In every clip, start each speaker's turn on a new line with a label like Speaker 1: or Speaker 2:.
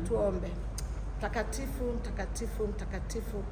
Speaker 1: Tuombe. Mtakatifu, mtakatifu, mtakatifu,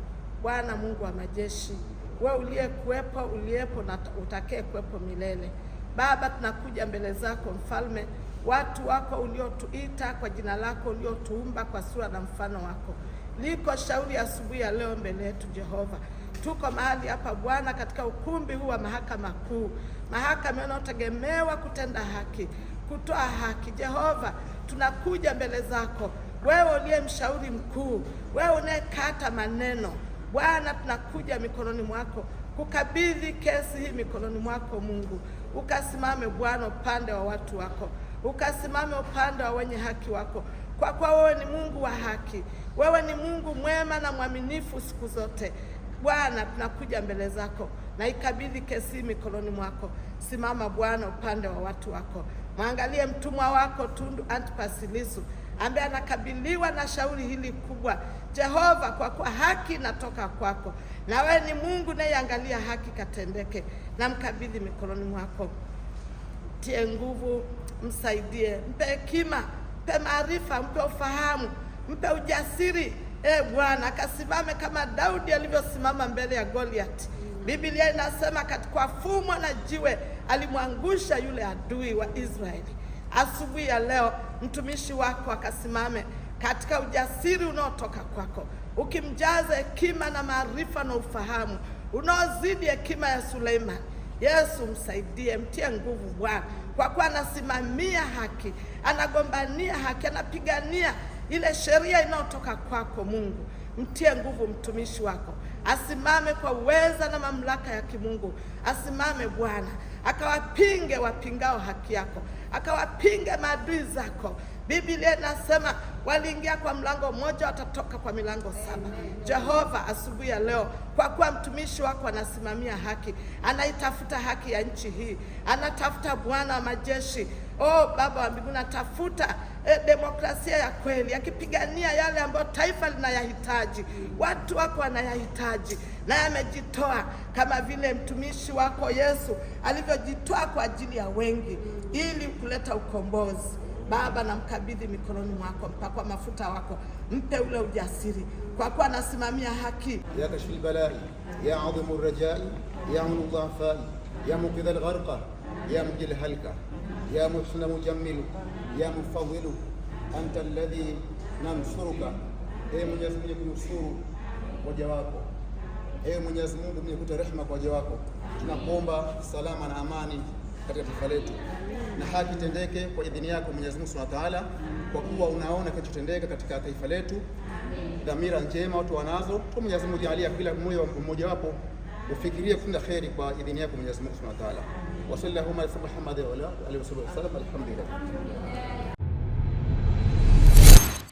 Speaker 1: Bwana Mungu wa majeshi, wewe uliyekuwepo, uliyepo na utakaye kuwepo milele. Baba, tunakuja mbele zako Mfalme, watu wako uliotuita kwa jina lako, uliotuumba kwa sura na mfano wako. Liko shauri asubuhi ya leo mbele yetu Jehova. Tuko mahali hapa Bwana, katika ukumbi huu wa mahakama kuu, mahakama inayotegemewa kutenda haki, kutoa haki. Jehova, tunakuja mbele zako, wewe uliye mshauri mkuu, wewe unayekata maneno. Bwana, tunakuja mikononi mwako, kukabidhi kesi hii mikononi mwako Mungu. Ukasimame Bwana upande wa watu wako, ukasimame upande wa wenye haki wako, kwa kuwa wewe ni Mungu wa haki, wewe ni Mungu mwema na mwaminifu siku zote. Bwana, tunakuja mbele zako na ikabidhi kesi mikononi mwako. Simama Bwana upande wa watu wako, mwangalie mtumwa wako Tundu Antipas Lissu ambaye anakabiliwa na shauri hili kubwa. Jehova, kwa kuwa haki inatoka kwako, na wewe ni Mungu nayeangalia haki katendeke, na mkabidhi mikononi mwako. Tie nguvu, msaidie, mpe hekima, mpe maarifa, mpe ufahamu, mpe ujasiri. Bwana, akasimame kama Daudi alivyosimama mbele ya Goliath. Biblia inasema katika fumo na jiwe alimwangusha yule adui wa Israeli. Asubuhi ya leo mtumishi wako akasimame katika ujasiri unaotoka kwako, ukimjaza hekima na maarifa na ufahamu unaozidi hekima ya Suleiman. Yesu, msaidie, mtie nguvu Bwana, kwa kuwa anasimamia haki, anagombania haki, anapigania ile sheria inayotoka kwako Mungu. Mtie nguvu mtumishi wako, asimame kwa uweza na mamlaka ya kimungu. Asimame Bwana, akawapinge wapingao haki yako, akawapinge maadui zako. Biblia inasema waliingia kwa mlango mmoja, watatoka kwa milango saba. Jehova, asubuhi ya leo, kwa kuwa mtumishi wako anasimamia haki, anaitafuta haki ya nchi hii, anatafuta Bwana wa majeshi, Baba wa mbinguni, anatafuta demokrasia ya kweli, akipigania yale ambayo taifa linayahitaji, watu wako wanayahitaji, na amejitoa kama vile mtumishi wako Yesu alivyojitoa kwa ajili ya wengi ili kuleta ukombozi. Baba, namkabidhi mikononi mwako, mpakwa mafuta wako, mpe ule ujasiri, kwa kuwa anasimamia haki.
Speaker 2: Ya kashfil balai, ya adhimu rajai, ya munudhafai, ya muqidha algharqa, ya mujil halka, ya muhsina mujammilu, ya mufawwilu, anta alladhi namshuruka. Mwenyezi Mungu, kunusuru waja wako. Mwenyezi Mungu, mwenye kutoa rehema kwa waja wako. Tunakuomba salama na amani katika taifa letu, na haki tendeke kwa idhini yako Mwenyezi Mungu Subhanahu wa Ta'ala, kwa kuwa unaona kinachotendeka katika taifa letu. Dhamira njema watu wanazo, kwa Mwenyezi Mungu jalia kila mmoja wapo ufikirie kutenda kheri kwa idhini yako Mwenyezi Mungu Subhanahu wa Ta'ala. Wa sallallahu ala Muhammad wa ala alihi wasallam. Alhamdulillah.